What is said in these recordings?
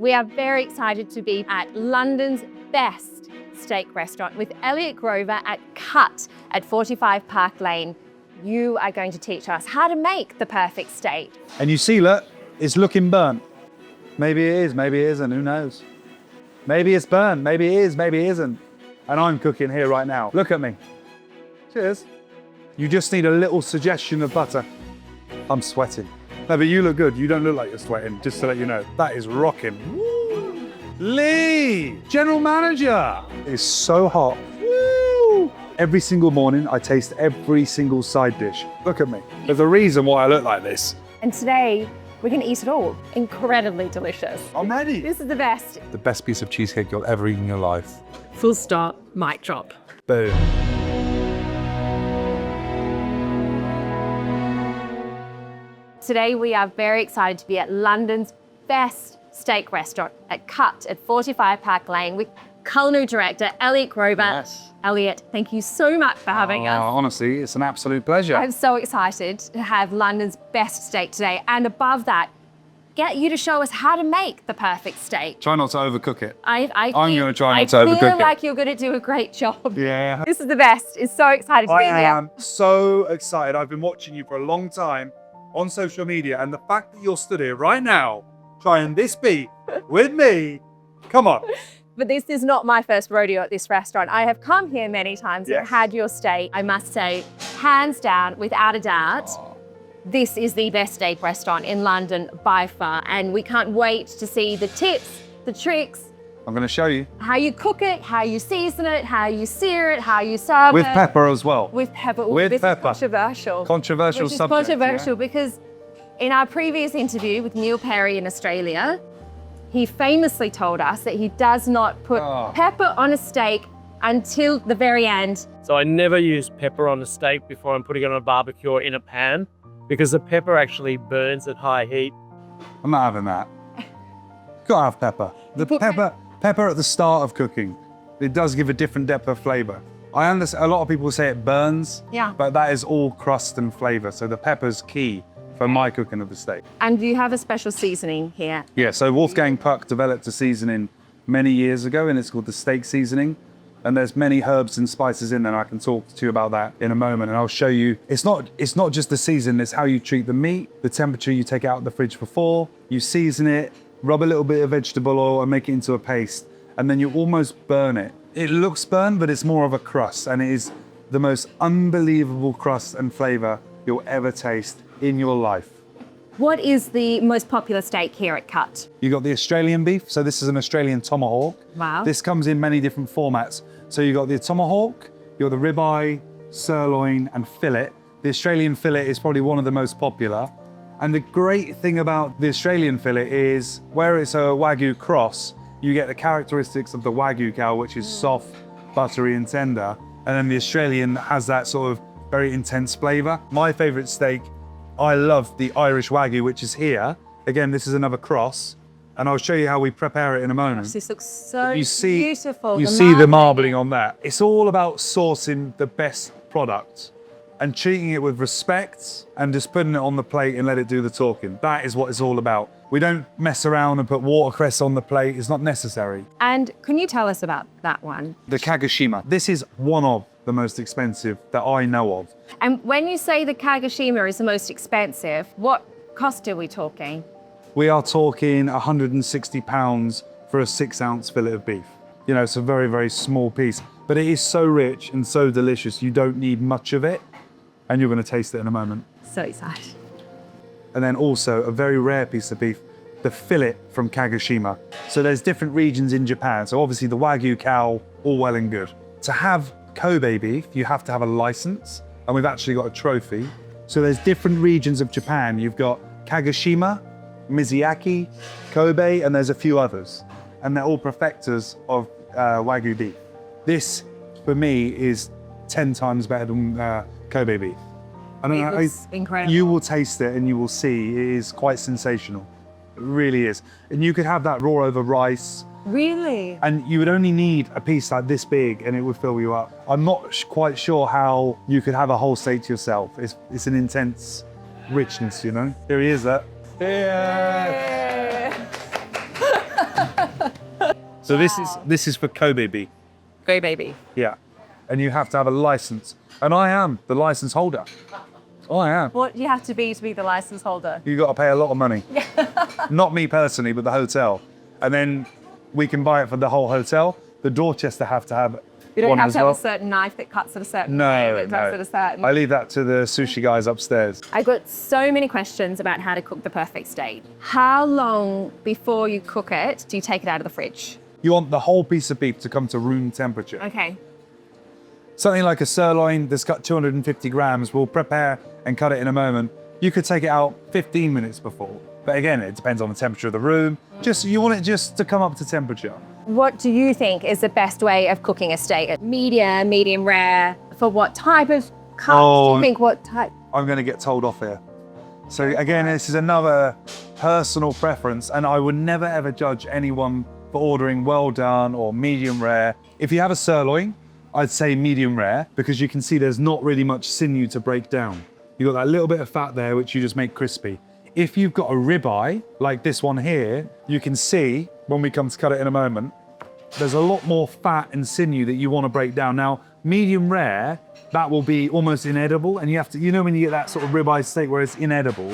We are very excited to be at London's best steak restaurant with Elliott Grover at Cut at 45 Park Lane. You are going to teach us how to make the perfect steak. And you see, look, it's looking burnt. Maybe it is, maybe it isn't, who knows? Maybe it's burnt, maybe it is, maybe it isn't. And I'm cooking here right now. Look at me. Cheers. You just need a little suggestion of butter. I'm sweating. No, but you look good. You don't look like you're sweating, just to let you know. That is rocking. Woo! Lee, general manager. It's so hot. Woo! Every single morning, I taste every single side dish. Look at me. There's a reason why I look like this. And today, we're going to eat it all. Incredibly delicious. I'm ready. This is the best. The best piece of cheesecake you'll ever eat in your life. Full stop, mic drop. Boom. Today, we are very excited to be at London's best steak restaurant at Cut at 45 Park Lane with Culinary Director Elliott Grover. Yes. Elliott, thank you so much for having us. Honestly, it's an absolute pleasure. I'm so excited to have London's best steak today. And above that, get you to show us how to make the perfect steak. Try not to overcook it. I'm going to try not to I overcook feel it. like you're going to do a great job. Yeah. This is the best. It's so excited to be I here. am so excited. I've been watching you for a long time on social media, and the fact that you're stood here right now trying this beef with me, come on. But this is not my first rodeo at this restaurant. I have come here many times and Yes. had your steak. I must say, hands down, without a doubt, this is the best steak restaurant in London by far. And we can't wait to see the tips, the tricks, I'm going to show you. how you cook it, how you season it, how you sear it, how you serve With it. pepper as well. With pepper. Ooh, With this pepper. is controversial. Controversial Which is subject. controversial because in our previous interview with Neil Perry in Australia, he famously told us that he does not put pepper on a steak until the very end. So I never use pepper on a steak before I'm putting it on a barbecue or in a pan because the pepper actually burns at high heat. I'm not having that. Gotta have pepper. The put pepper at the start of cooking, it does give a different depth of flavor. I understand, a lot of people say it burns, Yeah. but that is all crust and flavor. So the pepper's key for my cooking of the steak. And you have a special seasoning here. Yeah, so Wolfgang Puck developed a seasoning many years ago, and it's called the steak seasoning. And there's many herbs and spices in there, and I can talk to you about that in a moment. And I'll show you, it's not just the season, it's how you treat the meat, the temperature you take it out of the fridge before, you season it, rub a little bit of vegetable oil and make it into a paste, and then you almost burn it. It looks burned, but it's more of a crust, and it is the most unbelievable crust and flavor you'll ever taste in your life. What is the most popular steak here at Cut? You got the Australian beef, so this is an Australian tomahawk. Wow. This comes in many different formats. So you got the tomahawk, you got the ribeye, sirloin, and fillet. The Australian fillet is probably one of the most popular. And the great thing about the Australian fillet is where it's a Wagyu cross, you get the characteristics of the Wagyu cow, which is soft, buttery, and tender. And then the Australian has that sort of very intense flavor. My favorite steak, I love the Irish Wagyu, which is here. Again, this is another cross, and I'll show you how we prepare it in a moment. This looks so You beautiful. see the marbling on that. It's all about sourcing the best product and treating it with respect and just putting it on the plate and let it do the talking. That is what it's all about. We don't mess around and put watercress on the plate. It's not necessary. And can you tell us about that one? The Kagoshima. This is one of the most expensive that I know of. And when you say the Kagoshima is the most expensive, what cost are we talking? We are talking £160 for a 6-ounce fillet of beef. You know, it's a very, very small piece, but it is so rich and so delicious. You don't need much of it, and you're going to taste it in a moment. So excited. And then also a very rare piece of beef, the fillet from Kagoshima. So there's different regions in Japan. So obviously the Wagyu cow, all well and good. To have Kobe beef, you have to have a license, and we've actually got a trophy. So there's different regions of Japan. You've got Kagoshima, Mizuyaki, Kobe, and there's a few others. And they're all perfecters of Wagyu beef. This, for me, is 10 times better than Kobe beef. I don't know, looks incredible. You will taste it and you will see it is quite sensational. It really is. And you could have that raw over rice, Really? and you would only need a piece like this big and it would fill you up. I'm not quite sure how you could have a whole steak to yourself. It's an intense richness, you know? Here he is, that. Yeah. So this is for Kobe beef. Go baby. Yeah. And you have to have a license. And I am the license holder. I am. What do you have to be the license holder? You got to pay a lot of money. Not me personally, but the hotel. And then we can buy it for the whole hotel. The Dorchester have to have You don't one have as to have well. a certain knife that cuts at a certain way, No, that cuts at a certain... I leave that to the sushi guys upstairs. I've got so many questions about how to cook the perfect steak. How long before you cook it do you take it out of the fridge? You want the whole piece of beef to come to room temperature. Okay. Something like a sirloin that's got 250 grams, we'll prepare and cut it in a moment. You could take it out 15 minutes before. But again, it depends on the temperature of the room. You want it just to come up to temperature. What do you think is the best way of cooking a steak? Medium, medium rare? For what type of cuts do you think? What type? I'm going to get told off here. So again, this is another personal preference, and I would never ever judge anyone for ordering well done or medium rare. If you have a sirloin, I'd say medium rare, because you can see there's not really much sinew to break down. You've got that little bit of fat there, which you just make crispy. If you've got a ribeye, like this one here, you can see, when we come to cut it in a moment, there's a lot more fat and sinew that you want to break down. Now, medium rare, that will be almost inedible, and you have to, you know when you get that sort of ribeye steak where it's inedible,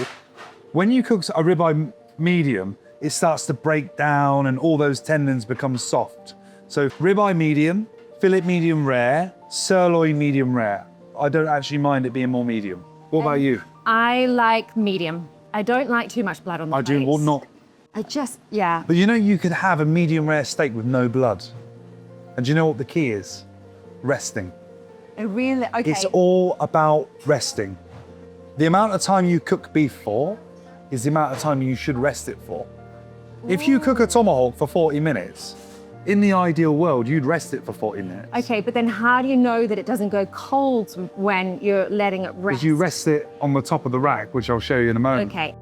when you cook a ribeye medium, it starts to break down and all those tendons become soft. So ribeye medium, fillet medium rare, sirloin medium rare. I don't actually mind it being more medium. What about you? I like medium. I don't like too much blood on the I do, well, not. Yeah. But you know, you could have a medium rare steak with no blood. And do you know what the key is? Resting. Okay. It's all about resting. The amount of time you cook beef for is the amount of time you should rest it for. If you cook a tomahawk for 40 minutes, in the ideal world, you'd rest it for 40 minutes. Okay, but then how do you know that it doesn't go cold when you're letting it rest? Because you rest it on the top of the rack, which I'll show you in a moment. Okay.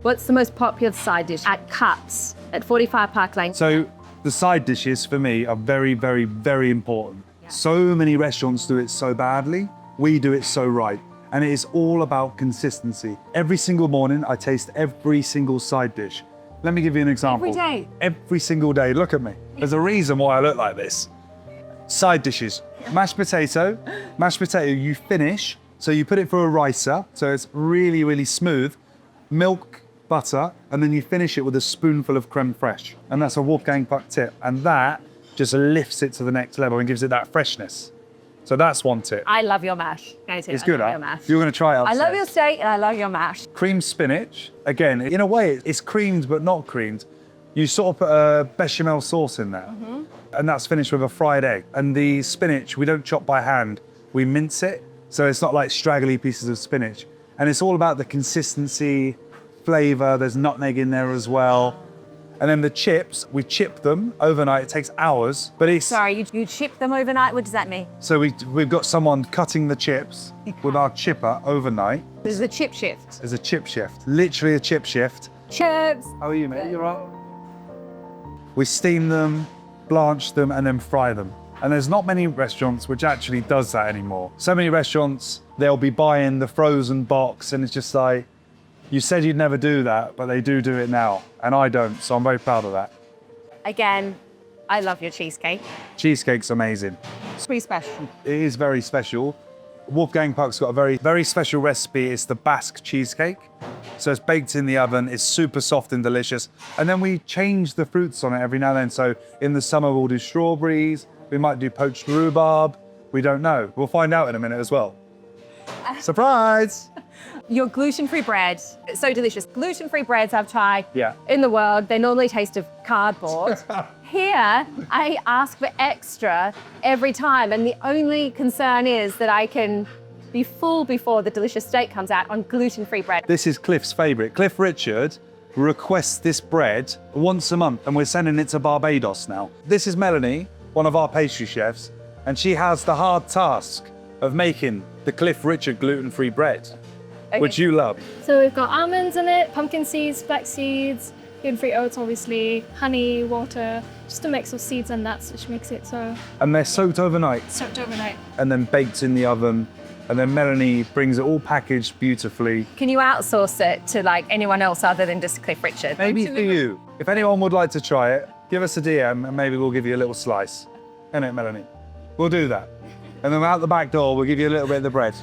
What's the most popular side dish at Cuts at 45 Park Lane? So the side dishes for me are very, very, very important. Yeah. So many restaurants do it so badly. We do it so right. And it is all about consistency. Every single morning, I taste every single side dish. Let me give you an example. Every day? Every single day. Look at me. There's a reason why I look like this. Side dishes. Mashed potato. Mashed potato, you finish. So you put it through a ricer, so it's really, really smooth. Milk, butter, and then you finish it with a spoonful of creme fraiche. And that's a Wolfgang puck tip. And that just lifts it to the next level and gives it that freshness. So that's one tip. I love your mash. It's good, I love huh? your mash. You're going to try it I upstairs. love your steak and I love your mash. Creamed spinach. Again, in a way, it's creamed but not creamed. You sort of put a bechamel sauce in there. And that's finished with a fried egg. And the spinach, we don't chop by hand. We mince it. So it's not like straggly pieces of spinach. And it's all about the consistency, flavor. There's nutmeg in there as well. And then the chips, we chip them overnight. It takes hours, but it's... Sorry, you chip them overnight? What does that mean? So we've got someone cutting the chips with our chipper overnight. This is a chip shift. There's a chip shift, literally a chip shift. Chips. How are you, mate? You all right? We steam them, blanch them, and then fry them. And there's not many restaurants which actually does that anymore. So many restaurants, they'll be buying the frozen box, and it's just like, you said you'd never do that, but they do it now. And I don't, so I'm very proud of that. Again, I love your cheesecake. Cheesecake's amazing. It's pretty special. It is very special. Wolfgang Puck's got a very, very special recipe. It's the Basque cheesecake. So it's baked in the oven. It's super soft and delicious. And then we change the fruits on it every now and then. So in the summer, we'll do strawberries. We might do poached rhubarb. We don't know. We'll find out in a minute as well. Surprise! Your gluten-free bread, it's so delicious. Gluten-free breads I've tried Yeah. in the world, they normally taste of cardboard. Here, I ask for extra every time, and the only concern is that I can be full before the delicious steak comes out on gluten-free bread. This is Cliff's favorite. Cliff Richard requests this bread once a month, and we're sending it to Barbados now. This is Melanie, one of our pastry chefs, and she has the hard task of making the Cliff Richard gluten-free bread, which you love. So we've got almonds in it, pumpkin seeds, flax seeds, gluten-free oats obviously, honey, water, just a mix of seeds and nuts which makes it so And they're soaked overnight soaked overnight. and then baked in the oven. And then Melanie brings it all packaged beautifully. Can you outsource it to like anyone else other than just Cliff Richard? Maybe for you. If anyone would like to try it, Give us a DM and maybe we'll give you a little slice. Innit, Melanie? We'll do that. And then out the back door, we'll give you a little bit of the bread.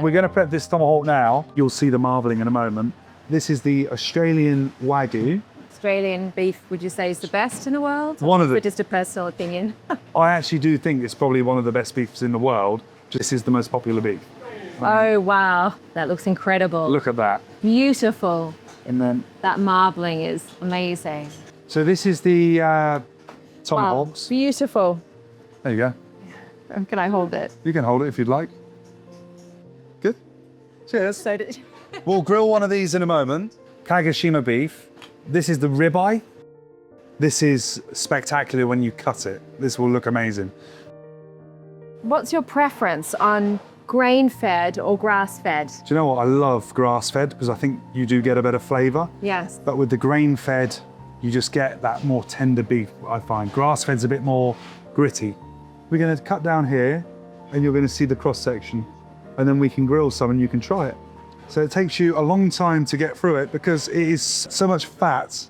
We're going to prep this tomahawk now. You'll see the marveling in a moment. This is the Australian Wagyu. Australian beef, would you say, is the best in the world? One of the- But just a personal opinion. I actually do think it's probably one of the best beefs in the world. This is the most popular beef. Oh, wow. That looks incredible. Look at that. Beautiful. And then, That marbling is amazing. so this is the Wow. tomahawks. Beautiful. There you go. Can I hold it? You can hold it if you'd like. Good. Cheers. So did... We'll grill one of these in a moment. Kagoshima beef. This is the ribeye. This is spectacular when you cut it. This will look amazing. What's your preference on grain-fed or grass-fed? Do you know what? I love grass-fed because I think you do get a better flavour. Yes. But with the grain-fed, you just get that more tender beef, I find. Grass-fed's a bit more gritty. We're going to cut down here and you're going to see the cross-section. And then we can grill some and you can try it. So it takes you a long time to get through it because it is so much fat.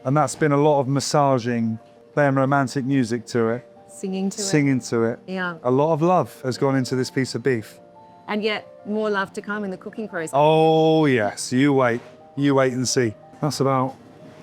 And that's been a lot of massaging, playing romantic music to it, Singing to it. singing to it. Yeah. A lot of love has gone into this piece of beef. And yet more love to come in the cooking process. Oh yes, you wait and see. That's about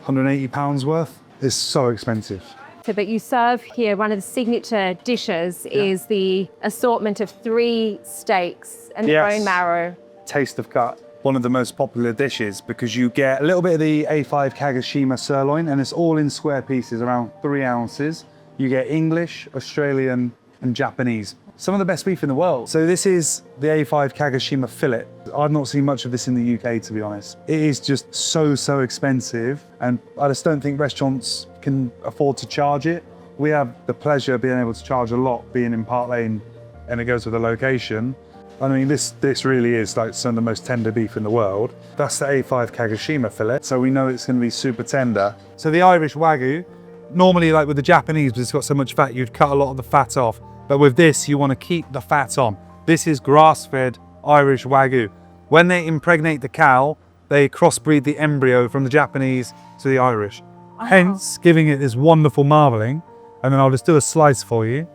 £180 worth. It's so expensive. But you serve here, one of the signature dishes is the assortment of 3 steaks and Yes. bone marrow. Taste of cut. One of the most popular dishes because you get a little bit of the A5 Kagoshima sirloin and it's all in square pieces, around 3 ounces. You get English, Australian and Japanese. Some of the best beef in the world. So this is the A5 Kagoshima fillet. I've not seen much of this in the UK, to be honest. It is just so expensive and I just don't think restaurants can afford to charge it. We have the pleasure of being able to charge a lot being in Park Lane and it goes with the location. I mean, this really is like some of the most tender beef in the world. That's the A5 Kagoshima fillet, so we know it's going to be super tender. So the Irish Wagyu, normally like with the Japanese, because it's got so much fat, you'd cut a lot of the fat off. But with this, you want to keep the fat on. This is grass-fed Irish Wagyu. When they impregnate the cow, they crossbreed the embryo from the Japanese to the Irish. Hence, giving it this wonderful marbling. And then I'll just do a slice for you.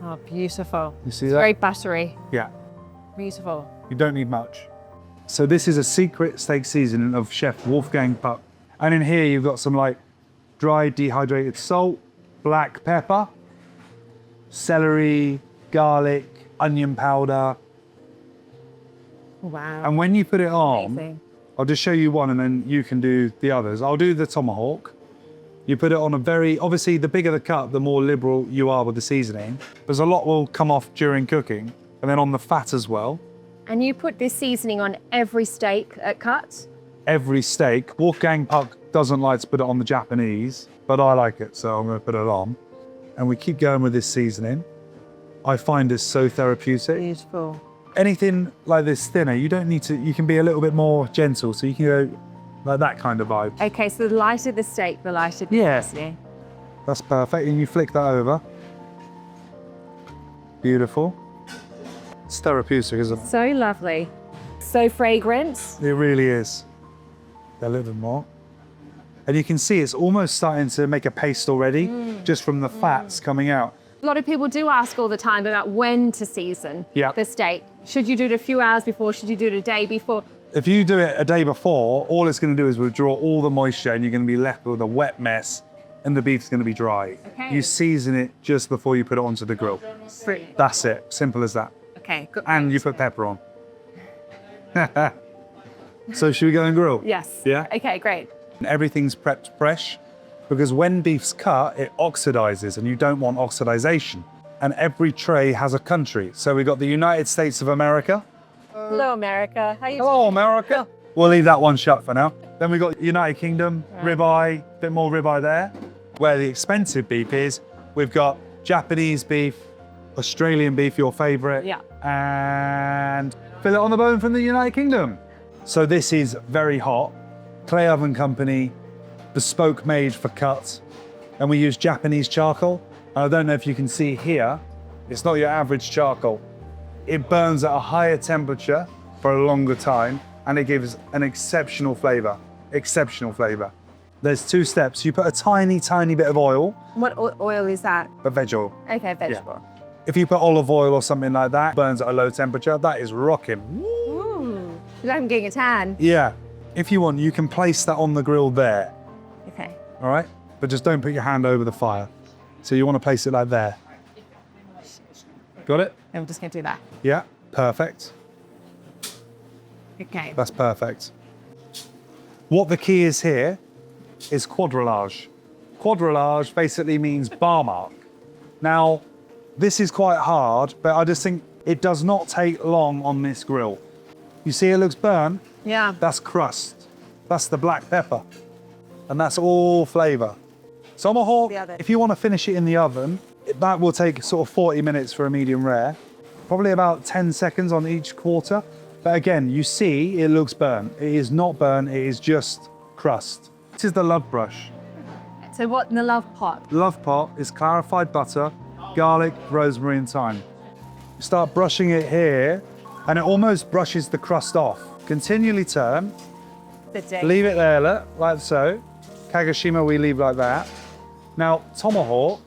Oh, beautiful. You see It's that? very buttery. Yeah. Beautiful. You don't need much. So this is a secret steak seasoning of Chef Wolfgang Puck. And in here you've got some like dried dehydrated salt, black pepper, celery, garlic, onion powder. Wow. And when you put it on, Amazing. I'll just show you one and then you can do the others. I'll do the tomahawk. You put it on a very, obviously the bigger the cut, the more liberal you are with the seasoning. There's a lot will come off during cooking and then on the fat as well. And you put this seasoning on every steak at cut? Every steak. Wolfgang Puck doesn't like to put it on the Japanese, but I like it, so I'm going to put it on. And we keep going with this seasoning. I find it so therapeutic. Beautiful. Anything like this thinner, you don't need to, you can be a little bit more gentle, so you can go like that kind of vibe. Okay, so the lighter the steak, the lighter the Yeah. seasoning. That's perfect, and you flick that over. Beautiful. It's therapeutic, isn't it? So lovely. So fragrant. It really is. A little bit more. And you can see it's almost starting to make a paste already, just from the fats coming out. A lot of people do ask all the time about when to season Yeah. the steak. Should you do it a few hours before? Should you do it a day before? If you do it a day before, all it's going to do is withdraw all the moisture and you're going to be left with a wet mess and the beef's going to be dry. Okay. You season it just before you put it onto the grill. That's it. Simple as that. Okay, good. And you put pepper on. So should we go and grill? Yes. Yeah? Okay, great. Everything's prepped fresh because when beef's cut, it oxidizes and you don't want oxidization. And every tray has a country. So we've got the United States of America. Hello, America. How you Hello, America. We'll leave that one shut for now. Then we've got United Kingdom, ribeye, bit more ribeye there. Where the expensive beef is, we've got Japanese beef, Australian beef, your favorite, Yeah. and fillet on the bone from the United Kingdom. So this is very hot, clay oven company, bespoke made for cuts, and we use Japanese charcoal. And I don't know if you can see here, it's not your average charcoal. It burns at a higher temperature for a longer time, and it gives an exceptional flavor. Exceptional flavor. There's 2 steps. You put a tiny, tiny bit of oil, What oil is that? a veg oil. Okay, vegetable. If you put olive oil or something like that, burns at a low temperature, that is rocking. Ooh, like I'm getting a tan. Yeah. If you want, you can place that on the grill there, Okay. all right? But just don't put your hand over the fire. So you want to place it like there. Got it? I'm just gonna do that. Yeah, perfect. Okay. That's perfect. What the key is here is quadrillage. Quadrillage basically means bar mark. Now, this is quite hard, but I just think it does not take long on this grill. You see it looks burnt? Yeah. That's crust. That's the black pepper. And that's all flavor. Tomahawk, The oven. if you want to finish it in the oven, that will take sort of 40 minutes for a medium rare. Probably about 10 seconds on each quarter. But again, you see it looks burnt. It is not burnt, it is just crust. This is the love brush. So what in the love pot? Love pot is clarified butter, garlic, rosemary and thyme. You start brushing it here and it almost brushes the crust off. Continually turn, The day. leave it there like so. Kagoshima we leave like that. Now tomahawk,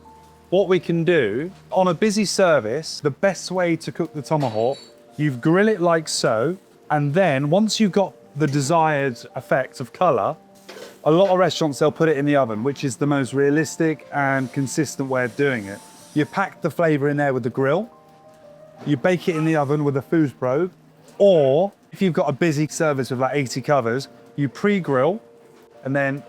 what we can do, on a busy service, the best way to cook the tomahawk, you grill it like so, and then once you've got the desired effect of colour, a lot of restaurants, they'll put it in the oven, which is the most realistic and consistent way of doing it. You pack the flavour in there with the grill, you bake it in the oven with a food probe, or if you've got a busy service with like 80 covers, you pre-grill and then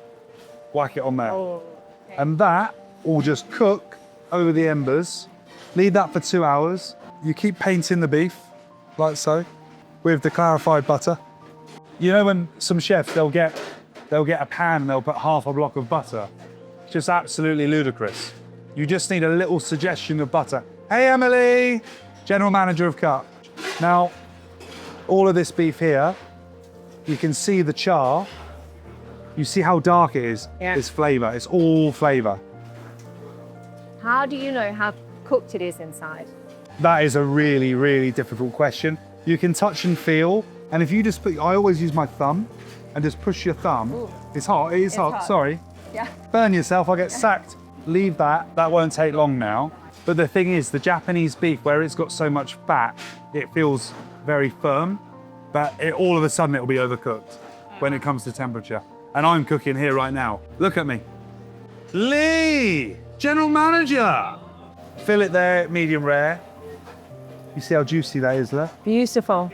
whack it on there. Oh, okay. And that will just cook over the embers. Leave that for 2 hours. You keep painting the beef, like so, with the clarified butter. You know when some chefs, they'll get a pan and they'll put half a block of butter. It's just absolutely ludicrous. You just need a little suggestion of butter. Hey, Emily, General Manager of Cut. Now, all of this beef here, you can see the char. You see how dark it is? Yeah. It's flavor, it's all flavor. How do you know how cooked it is inside? That is a really, really difficult question. You can touch and feel, and if you just put, I always use my thumb and just push your thumb. Ooh. It's hot, it is hot, hot. sorry. Yeah. Burn yourself, I'll get sacked. Leave that won't take long now. But the thing is, the Japanese beef, where it's got so much fat, it feels very firm, but all of a sudden it'll be overcooked when it comes to temperature. And I'm cooking here right now. Look at me. Lee, General Manager. Fill it there, medium rare. You see how juicy that is there? Beautiful.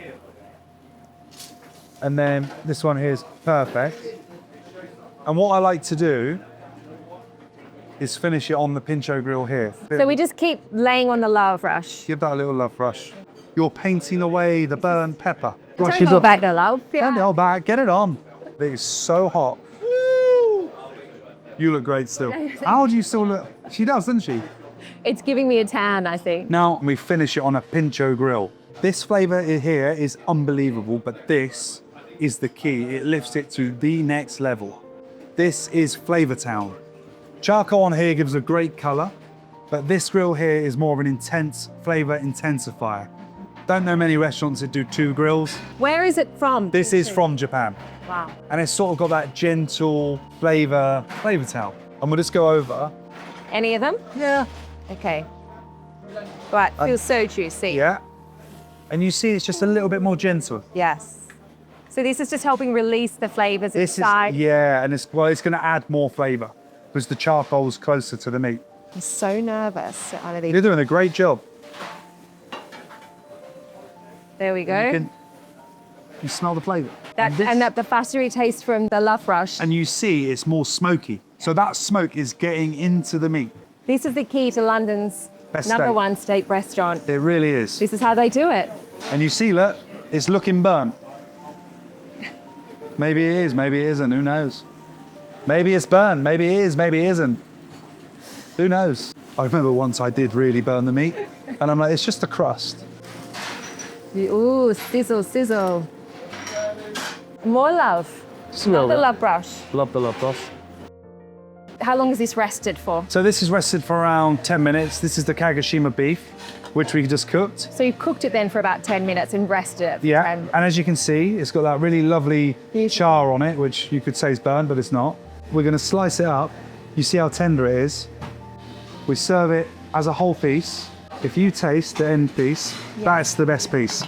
And then this one here is perfect. And what I like to do is finish it on the pincho grill here. So we just keep laying on the love rush. Give that a little love brush. You're painting away the burnt pepper. Don't go back to love. Turn it all back, get it on. It is so hot. Woo! You look great still. How do you still look? She does, doesn't she? It's giving me a tan, I think. Now we finish it on a pincho grill. This flavor here is unbelievable, but this is the key. It lifts it to the next level. This is Flavor Town. Charcoal on here gives a great color, but this grill here is more of an intense flavor intensifier. Don't know many restaurants that do 2 grills. Where is it from? This is from Japan. Wow. And it's sort of got that gentle Flavor Town. And we'll just go over. Any of them? Yeah. Okay. Right, feels so juicy. Yeah. And you see it's just a little bit more gentle. Yes. So this is just helping release the flavors This inside. is, yeah, and it's going to add more flavor because the charcoal's closer to the meat. I'm so nervous. You're doing a great job. There we go. You smell the flavor. The faster it tastes from the love rush. And you see it's more smoky. So that smoke is getting into the meat. This is the key to London's Best number steak. 1 steak restaurant. It really is. This is how they do it. And you see, look, it's looking burnt. Maybe it is, maybe it isn't, who knows? Maybe it's burnt, maybe it is, maybe it isn't. Who knows? I remember once I did really burn the meat, and I'm like, it's just the crust. Ooh, sizzle, sizzle. More love. Another love brush. Love the love brush. How long is this rested for? So this is rested for around 10 minutes. This is the Kagoshima beef. which we just cooked. So you cooked it then for about 10 minutes and rested it. for Yeah, 10. and as you can see, it's got that really lovely char on it, which you could say is burnt, but it's not. We're gonna slice it up. You see how tender it is. We serve it as a whole piece. If you taste the end piece, that's the best piece.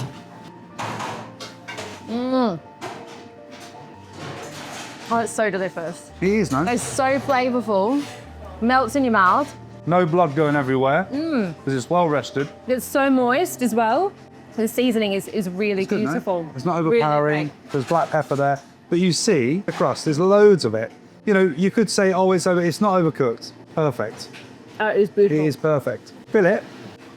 Oh, it's so delicious. It is, no? It's so flavorful. Melts in your mouth. No blood going everywhere, because it's well rested. It's so moist as well. The seasoning is really Good, no? beautiful. It's not Really overpowering. great. There's black pepper there. But you see the crust, there's loads of it. You know, you could say, oh, it's not overcooked. Perfect. It is beautiful. It is perfect. Fillet,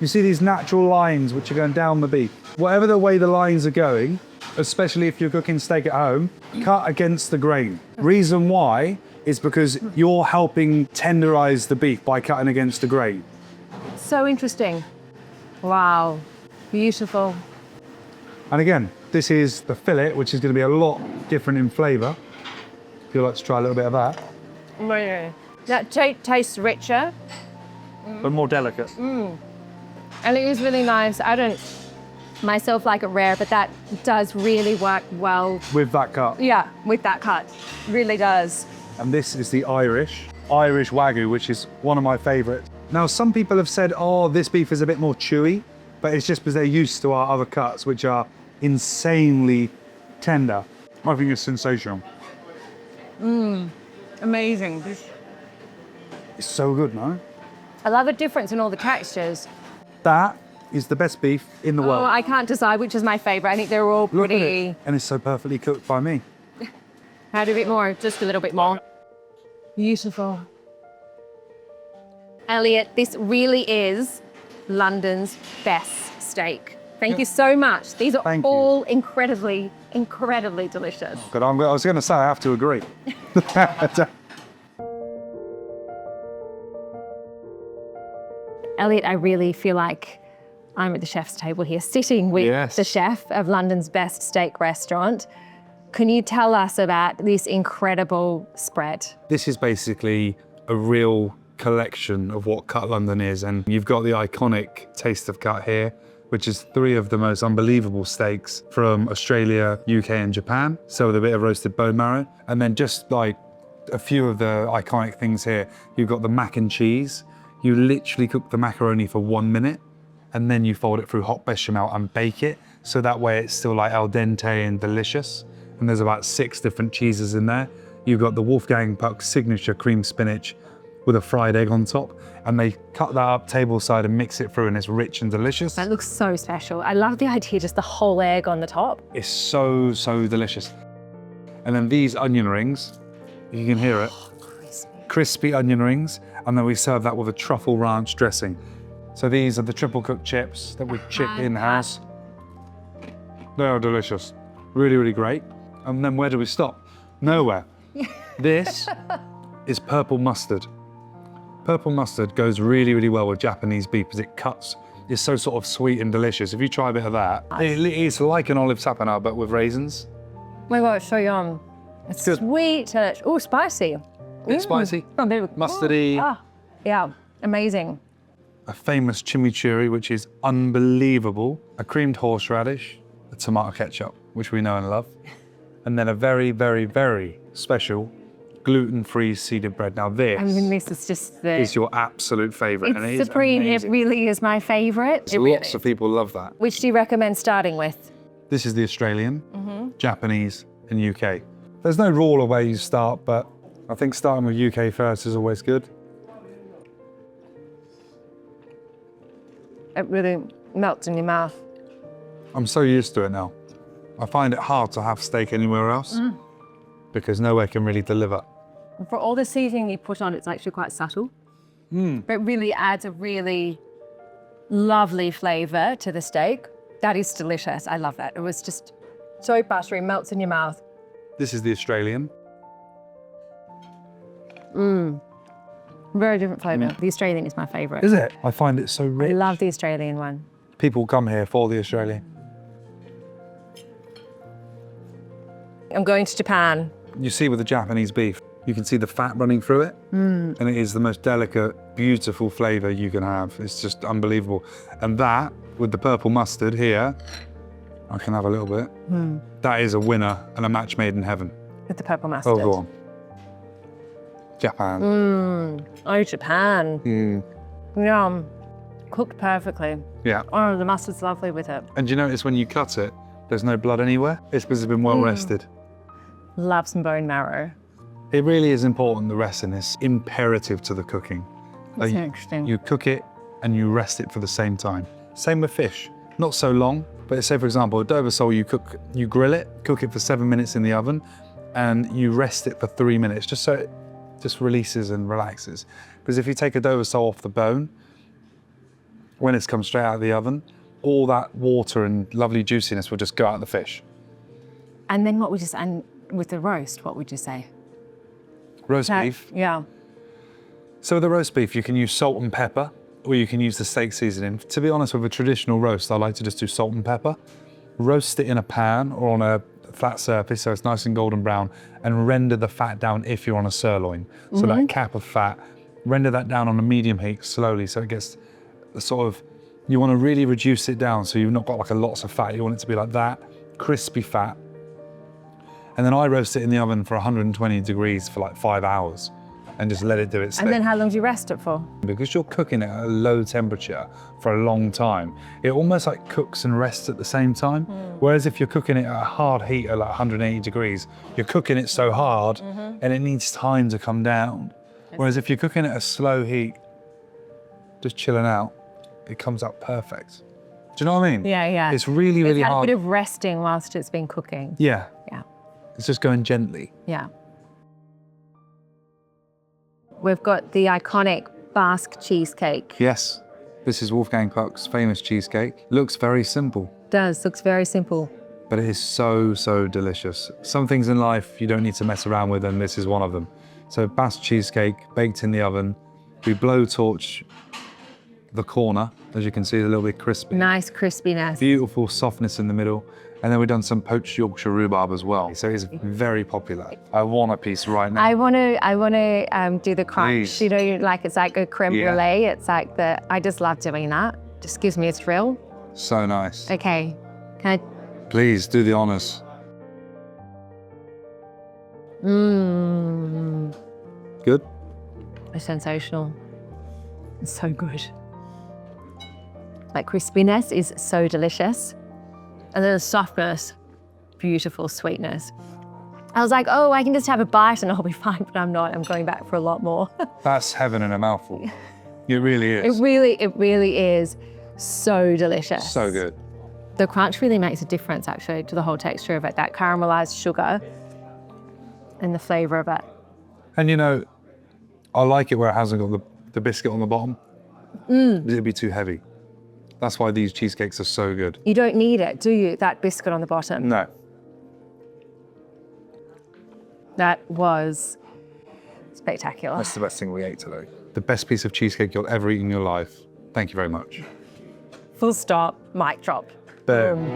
you see these natural lines which are going down the beef. Whatever the way the lines are going, especially if you're cooking steak at home, cut against the grain. Reason why is because you're helping tenderize the beef by cutting against the grain. So interesting. Wow. Beautiful. And again, this is the fillet, which is going to be a lot different in flavour. If you'd like to try a little bit of that. That tastes richer. But more delicate. And it is really nice. I don't myself like it rare, but that does really work well. With that cut. Yeah, with that cut. Really does. And this is the Irish Wagyu, which is one of my favourites. Now, some people have said, oh, this beef is a bit more chewy, but it's just because they're used to our other cuts, which are insanely tender. I think it's sensational. Amazing. It's so good, no? I love the difference in all the textures. That is the best beef in the world. Oh, I can't decide which is my favourite. I think they're all Look at pretty. it. And it's so perfectly cooked by me. Add a bit more, just a little bit more. Beautiful. Elliott, this really is London's best steak. Thank you so much. These are Thank you. all incredibly delicious. But I was going to say, I have to agree. Elliott, I really feel like I'm at the chef's table here, sitting with Yes. the chef of London's best steak restaurant. Can you tell us about this incredible spread? This is basically a real collection of what Cut London is. And you've got the iconic Taste of Cut here, which is 3 of the most unbelievable steaks from Australia, UK and Japan. So with a bit of roasted bone marrow. And then just like a few of the iconic things here, you've got the mac and cheese. You literally cook the macaroni for 1 minute and then you fold it through hot bechamel and bake it. So that way it's still like al dente and delicious. And there's about 6 different cheeses in there. You've got the Wolfgang Puck signature cream spinach with a fried egg on top. And they cut that up tableside and mix it through and it's rich and delicious. That looks so special. I love the idea, just the whole egg on the top. It's so, so delicious. And then these onion rings, you can hear it. Crispy onion rings. And then we serve that with a truffle ranch dressing. So these are the triple cooked chips that we chip in-house. They are delicious. Really, really great. And then where do we stop? Nowhere. This is purple mustard. Purple mustard goes really, really well with Japanese beef because it cuts. It's so sort of sweet and delicious. If you try a bit of that, it's like an olive sapana, but with raisins. Oh my God, it's so yum. It's good. sweet. Oh, spicy. It's spicy, Oh, baby. mustardy. Yeah, amazing. A famous chimichurri, which is unbelievable. A creamed horseradish, a tomato ketchup, which we know and love. And then a very, very, very special gluten-free seeded bread. Now this I mean, this is just the... is your absolute favorite. and it It's is supreme. It amazing. really is my favorite. It really Lots of is. people love that. Which do you recommend starting with? This is the Australian, Japanese, and UK. There's no rule of where you start, but I think starting with UK first is always good. It really melts in your mouth. I'm so used to it now. I find it hard to have steak anywhere else because nowhere can really deliver. For all the seasoning you put on, it's actually quite subtle. But it really adds a really lovely flavour to the steak. That is delicious. I love that. It was just so buttery, melts in your mouth. This is the Australian. Very different flavour. The Australian is my favourite. Is it? I find it so I rich. love the Australian one. People come here for the Australian. I'm going to Japan. You see with the Japanese beef, You can see the fat running through it. And it is the most delicate, beautiful flavor you can have. It's just unbelievable. And that, with the purple mustard here, I can have a little bit. That is a winner and a match made in heaven. With the purple mustard. Oh, go on. Japan. Oh, Japan. Yum. Cooked perfectly. Yeah. Oh, the mustard's lovely with it. And do you notice when you cut it, there's no blood anywhere? It's because it's been well rested. Love some bone marrow. It really is important, the resting is imperative to the cooking. That's interesting. You cook it and you rest it for the same time. Same with fish. Not so long, but say for example, a Dover sole, you grill it, cook it for 7 minutes in the oven, and you rest it for 3 minutes, just so it just releases and relaxes. Because if you take a Dover sole off the bone, when it's come straight out of the oven, all that water and lovely juiciness will just go out of the fish. And then and with the roast, what would you say? Roast beef. Yeah. So with the roast beef, you can use salt and pepper, or you can use the steak seasoning. To be honest, with a traditional roast, I like to just do salt and pepper. Roast it in a pan or on a flat surface so it's nice and golden brown, and render the fat down if you're on a sirloin. So that cap of fat, render that down on a medium heat slowly so it gets the sort of, you want to really reduce it down so you've not got like a lots of fat. You want it to be like that, crispy fat. And then I roast it in the oven for 120 degrees for like 5 hours and just let it do its thing. And then how long do you rest it for? Because you're cooking it at a low temperature for a long time, it almost like cooks and rests at the same time. Whereas if you're cooking it at a hard heat at like 180 degrees, you're cooking it so hard and it needs time to come down. Whereas if you're cooking it at a slow heat, just chilling out, it comes out perfect. Do you know what I mean? Yeah, yeah. It's really, really It's had hard. a bit of resting whilst it's been cooking. Yeah. Yeah. It's just going gently. Yeah. We've got the iconic Basque cheesecake. Yes. This is Wolfgang Puck's famous cheesecake. Looks very simple, Looks very simple. but it is so, so delicious. Some things in life you don't need to mess around with, and this is one of them. So Basque cheesecake, baked in the oven. We blowtorch the corner, as you can see, it's a little bit crispy. Nice crispiness. Beautiful softness in the middle. And then we've done some poached Yorkshire rhubarb as well. So it's very popular. I want a piece right now. I want to do the crunch. Please. You know, like it's like a creme Yeah. brulee. It's like I just love doing that. Just gives me a thrill. So nice. Okay, can I? Please do the honors. Good? It's sensational. It's so good. Like crispiness is so delicious. And then the softness, beautiful sweetness. I was like, oh, I can just have a bite and I'll be fine, but I'm not. I'm going back for a lot more. That's heaven in a mouthful. It really is. It really is so delicious. So good. The crunch really makes a difference actually to the whole texture of it, that caramelized sugar and the flavor of it. And you know, I like it where it hasn't got the biscuit on the bottom. It'd be too heavy. That's why these cheesecakes are so good. You don't need it, do you? That biscuit on the bottom. No. That was spectacular. That's the best thing we ate today. The best piece of cheesecake you'll ever eat in your life. Thank you very much. Full stop, mic drop. Boom.